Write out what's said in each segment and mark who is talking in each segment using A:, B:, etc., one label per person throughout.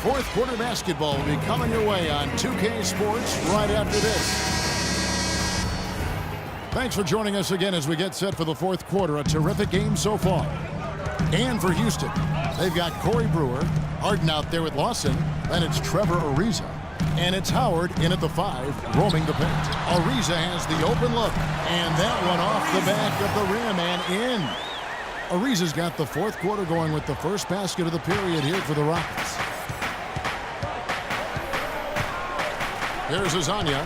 A: Fourth quarter basketball will be coming your way on 2K Sports right after this. Thanks for joining us again as we get set for the fourth quarter. A terrific game so far. And for Houston, they've got Corey Brewer, Harden out there with Lawson, then it's Trevor Ariza, and it's Howard in at the 5, roaming the paint. Ariza has the open look, and that one off the back of the rim and in. Ariza's got the fourth quarter going with the first basket of the period here for the Rockets. Here's Azania.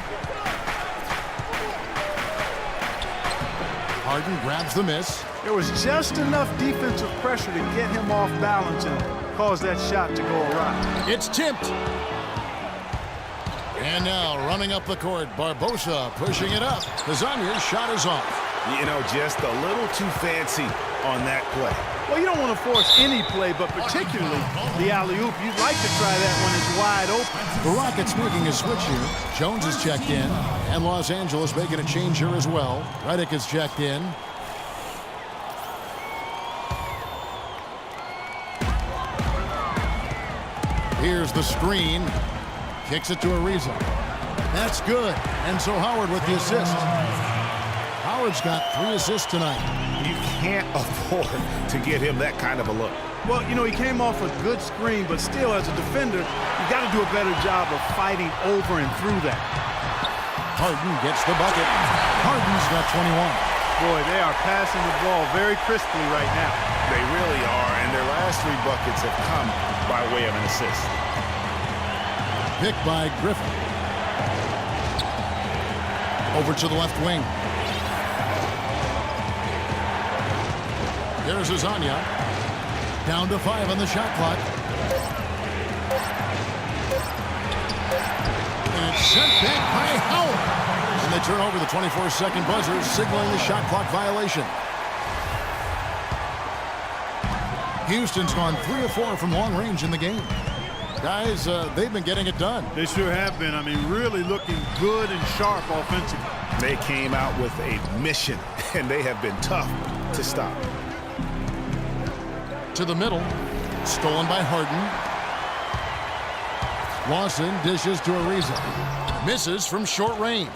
A: Harden grabs the miss.
B: There was just enough defensive pressure to get him off balance and cause that shot to go awry.
A: It's tipped. And now running up the court, Barbosa pushing it up. Azania's shot is off.
C: You know, just a little too fancy on that play.
B: Well, you don't want to force any play, but particularly the alley-oop. You'd like to try that when it's wide open.
A: The Rockets making a switch here. Jones is checked in, and Los Angeles making a change here as well. Redick is checked in. Here's the screen. Kicks it to Ariza. That's good. And so Howard with the assist. Howard's got 3 assists tonight.
C: You can't afford to get him that kind of a look.
B: Well, you know, he came off a good screen, but still, as a defender, you got to do a better job of fighting over and through that.
A: Harden gets the bucket. Harden's got 21.
B: Boy, they are passing the ball very crisply right now.
C: They really are, and their last 3 buckets have come by way of an assist.
A: Picked by Griffin. Over to the left wing. There's Azania. Down to 5 on the shot clock. And it's sent back by Howard. And they turn over the 24-second buzzer, signaling the shot clock violation. Houston's gone 3 of 4 from long range in the game. Guys, they've been getting it done.
B: They sure have been. I mean, really looking good and sharp offensively.
C: They came out with a mission, and they have been tough to stop.
A: To the middle. Stolen by Harden. Lawson dishes to Ariza. Misses from short range.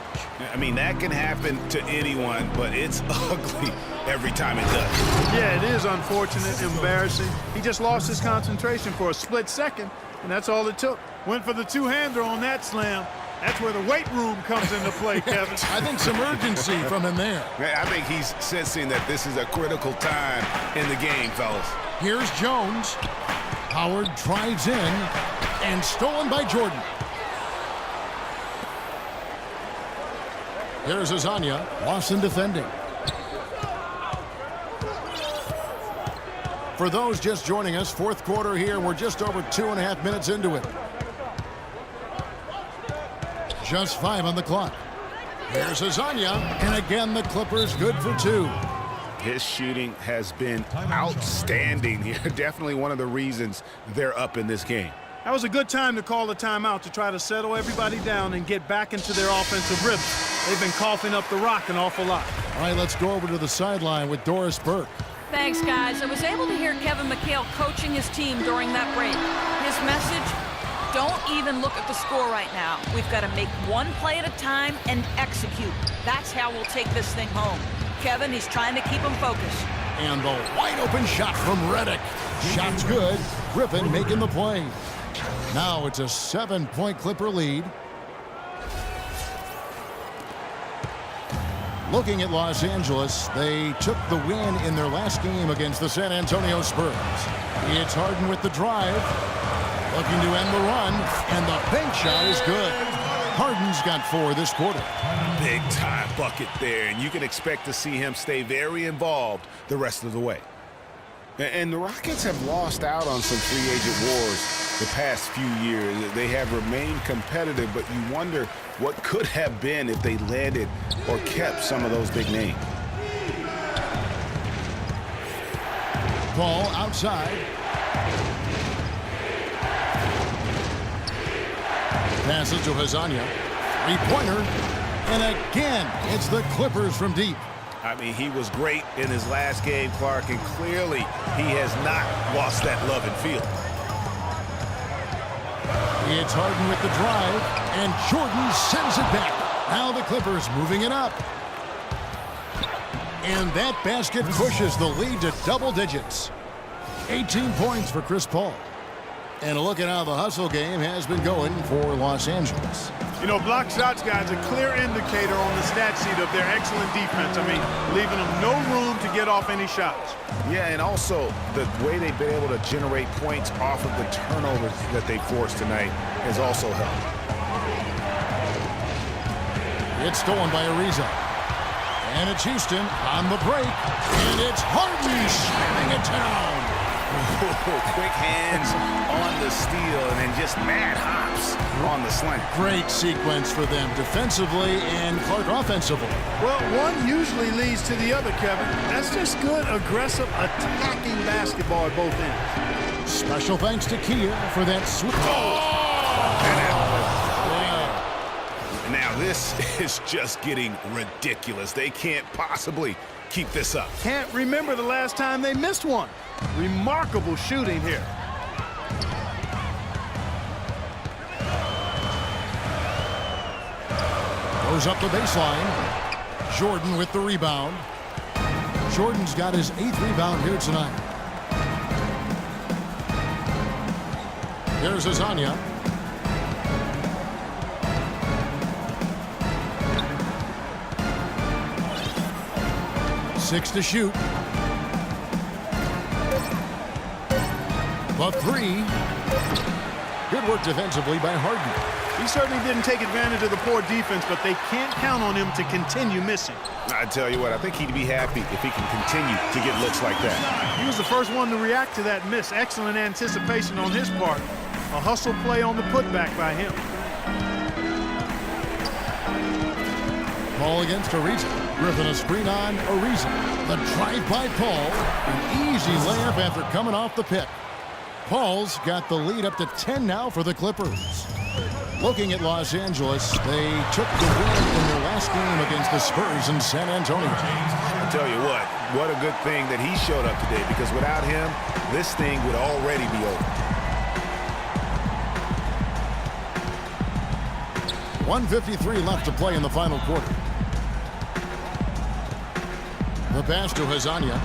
C: I mean, that can happen to anyone, but it's ugly every time it does.
B: Yeah, it is unfortunate, embarrassing. He just lost his concentration for a split second, and that's all it took. Went for the two-hander on that slam. That's where the weight room comes into play, Kevin.
A: I think some urgency from him there.
C: I think he's sensing that this is a critical time in the game, fellas.
A: Here's Jones. Howard drives in and stolen by Jordan. Here's Azania. Lawson defending. For those just joining us, fourth quarter here. We're just over 2.5 minutes into it. Just 5 on the clock. Here's Azania. And again, the Clippers good for 2.
C: His shooting has been outstanding here. Definitely one of the reasons they're up in this game.
B: That was a good time to call a timeout to try to settle everybody down and get back into their offensive rhythm. They've been coughing up the rock an awful lot.
A: All right, let's go over to the sideline with Doris Burke.
D: Thanks, guys. I was able to hear Kevin McHale coaching his team during that break. His message, don't even look at the score right now. We've got to make one play at a time and execute. That's how we'll take this thing home. Kevin, he's trying to keep him focused.
A: And the wide open shot from Redick. Shot's good. Griffin making the play. Now it's a 7-point Clipper lead. Looking at Los Angeles, they took the win in their last game against the San Antonio Spurs. It's Harden with the drive. Looking to end the run, and the bank shot is good. Harden's got 4 this quarter.
C: Big time bucket there, and you can expect to see him stay very involved the rest of the way. And the Rockets have lost out on some free agent wars the past few years. They have remained competitive, but you wonder what could have been if they landed or kept some of those big names.
A: Ball outside. Passes to Azania. Three-pointer. And again, it's the Clippers from deep.
C: I mean, he was great in his last game, Clark, and clearly he has not lost that love and feel.
A: It's Harden with the drive, and Jordan sends it back. Now the Clippers moving it up. And that basket pushes the lead to double digits. 18 points for Chris Paul. And a look at how the hustle game has been going for Los Angeles.
B: You know, block shots, guys, a clear indicator on the stat sheet of their excellent defense. I mean, leaving them no room to get off any shots.
C: Yeah, and also the way they've been able to generate points off of the turnovers that they forced tonight has also helped.
A: It's stolen by Ariza. And it's Houston on the break. And it's Harden slamming it down.
C: Quick hands on the steal and then just mad hops on the slant.
A: Great sequence for them defensively and Clark offensively.
B: Well, one usually leads to the other, Kevin. That's just good, aggressive, attacking basketball at both ends.
A: Special thanks to Kia for that sweet.
C: Now this is just getting ridiculous. They can't possibly keep this up.
B: Can't remember the last time they missed one. Remarkable shooting here.
A: Goes up the baseline. Jordan with the rebound. Jordan's got his 8th rebound here tonight. There's Azania. Six to shoot. The three. Good work defensively by Harden.
B: He certainly didn't take advantage of the poor defense, but they can't count on him to continue missing.
C: I tell you what, I think he'd be happy if he can continue to get looks like that.
B: He was the first one to react to that miss. Excellent anticipation on his part. A hustle play on the putback by him.
A: Ball against Ariza. Griffin a screen on Ariza. The drive by Paul. An easy layup after coming off the pick. Paul's got the lead up to 10 now for the Clippers. Looking at Los Angeles, they took the win in their last game against the Spurs in San Antonio.
C: I tell you what a good thing that he showed up today, because without him, this thing would already be over.
A: 1:53 left to play in the final quarter. The pass to Hazania.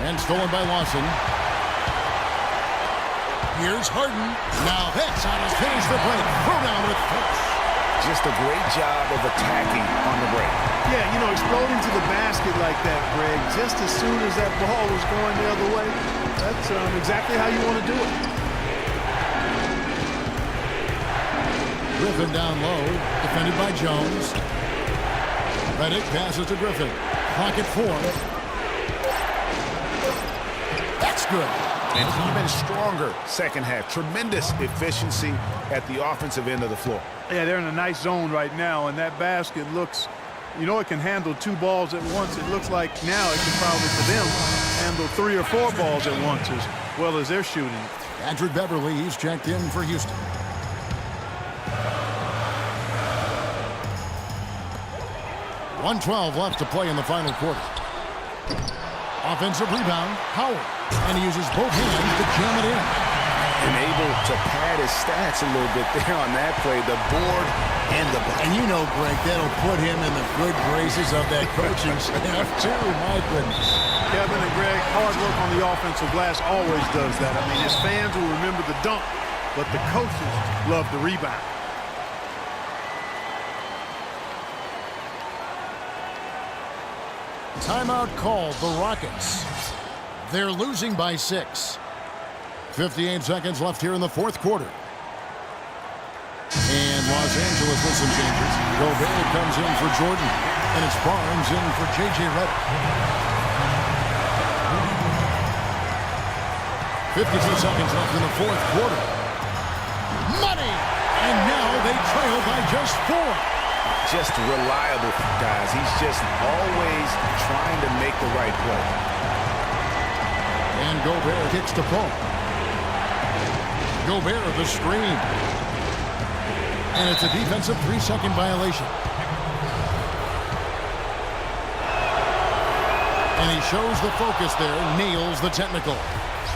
A: And stolen by Lawson. Here's Harden. Now that's how to finish the break. Throw down with force.
C: Just a great job of attacking on the break.
B: Yeah, you know, exploding to the basket like that, Greg, just as soon as that ball was going the other way. That's exactly how you want to do it.
A: Griffin down low, defended by Jones. Redick passes to Griffin. Pocket four. That's good.
C: And even stronger second half. Tremendous efficiency at the offensive end of the floor.
B: Yeah, they're in a nice zone right now, and that basket looks, you know, it can handle 2 balls at once. It looks like now it can probably, for them, handle 3 or 4 balls at once as well as they're shooting.
A: Patrick Beverly, he's checked in for Houston. .112 left to play in the final quarter. Offensive rebound, Howard. And he uses both hands to jam it in.
C: And able to pad his stats a little bit there on that play. The board and the bucket.
A: And you know, Greg, that'll put him in the good graces of that coaching staff, too. My goodness.
B: Kevin and Greg, hard work on the offensive glass always does that. I mean, his fans will remember the dunk, but the coaches love the rebound.
A: Timeout called, the Rockets. They're losing by 6. 58 seconds left here in the fourth quarter. And Los Angeles with some changes. Gobert comes in for Jordan. And it's Barnes in for J.J. Redick. 52 seconds left in the fourth quarter. Money! And now they trail by just 4.
C: Just reliable, guys. He's just always trying to make the right play.
A: And Gobert kicks to Paul. Gobert the screen. And it's a defensive 3-second violation. And he shows the focus there, nails the technical.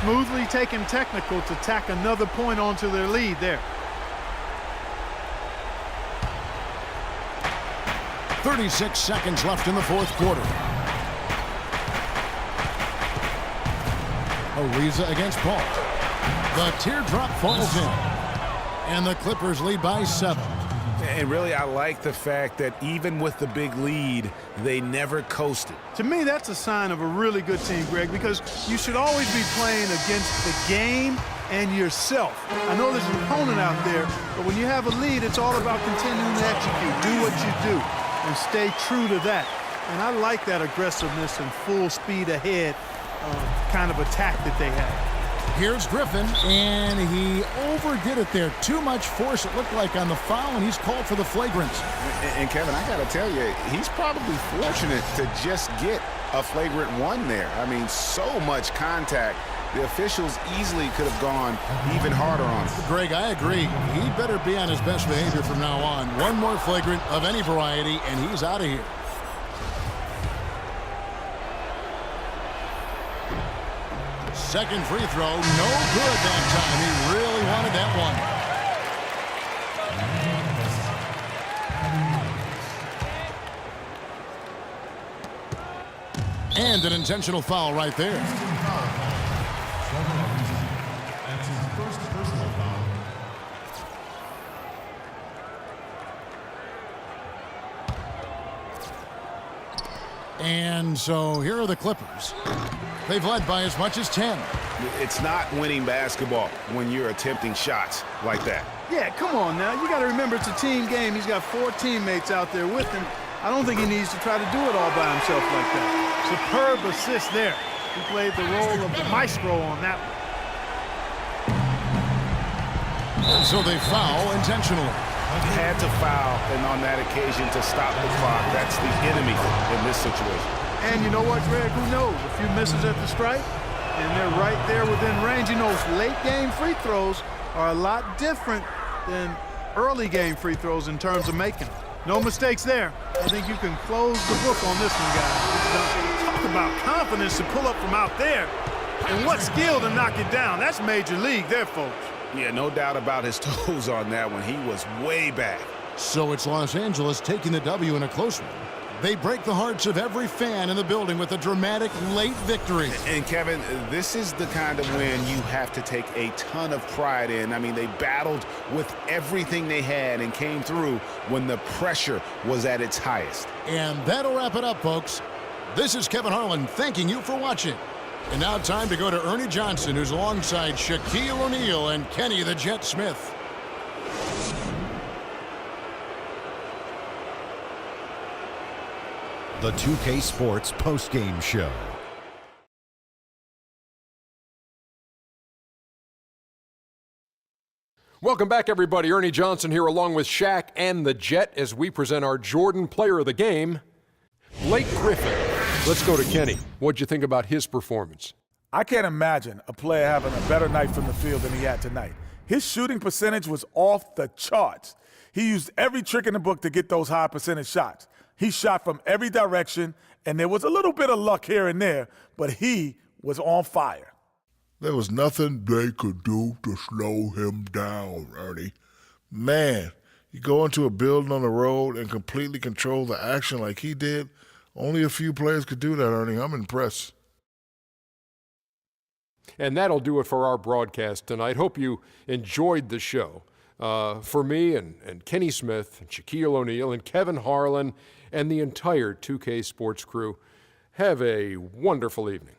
B: Smoothly taking technical to tack another point onto their lead there.
A: 36 seconds left in the fourth quarter. Ariza against Paul. The teardrop falls in. And the Clippers lead by 7.
C: And really, I like the fact that even with the big lead, they never coasted.
B: To me, that's a sign of a really good team, Greg, because you should always be playing against the game and yourself. I know there's an opponent out there, but when you have a lead, it's all about continuing to execute. Do what you do and stay true to that. And I like that aggressiveness and full speed ahead kind of attack that they have.
A: Here's Griffin, and he overdid it there. Too much force, it looked like, on the foul, and he's called for the flagrant.
C: And Kevin, I got to tell you, he's probably fortunate to just get a flagrant 1 there. I mean, so much contact. The officials easily could have gone even harder on him.
A: Greg, I agree. He better be on his best behavior from now on. One more flagrant of any variety, and he's out of here. Second free throw, no good that time. He really wanted that one. And an intentional foul right there. And so here are the Clippers. They've led by as much as 10.
C: It's not winning basketball when you're attempting shots like that.
B: Yeah, come on now. You got to remember it's a team game. He's got 4 teammates out there with him. I don't think he needs to try to do it all by himself like that. Superb assist there. He played the role of the maestro on that one.
A: And so they foul intentionally.
C: Had to foul, and on that occasion to stop the clock. That's the enemy in this situation.
B: And you know what, Greg? Who knows? A few misses at the stripe, and they're right there within range. You know, late-game free throws are a lot different than early-game free throws in terms of making them. No mistakes there. I think you can close the book on this one, guys. Talk about confidence to pull up from out there. And what skill to knock it down. That's major league there, folks.
C: Yeah, no doubt about his toes on that one. He was way back.
A: So it's Los Angeles taking the W in a close one. They break the hearts of every fan in the building with a dramatic late victory.
C: And Kevin, this is the kind of win you have to take a ton of pride in. I mean, they battled with everything they had and came through when the pressure was at its highest.
A: And that'll wrap it up, folks. This is Kevin Harlan thanking you for watching. And now time to go to Ernie Johnson, who's alongside Shaquille O'Neal and Kenny the Jet Smith.
E: The 2K Sports postgame show.
F: Welcome back, everybody. Ernie Johnson here along with Shaq and the Jet as we present our Jordan Player of the Game, Blake Griffin. Let's go to Kenny. What'd you think about his performance?
G: I can't imagine a player having a better night from the field than he had tonight. His shooting percentage was off the charts. He used every trick in the book to get those high percentage shots. He shot from every direction, and there was a little bit of luck here and there, but he was on fire.
H: There was nothing they could do to slow him down, Ernie. Man, you go into a building on the road and completely control the action like he did. Only a few players could do that, Ernie. I'm impressed.
F: And that'll do it for our broadcast tonight. Hope you enjoyed the show. For me and Kenny Smith and Shaquille O'Neal and Kevin Harlan and the entire 2K Sports crew, have a wonderful evening.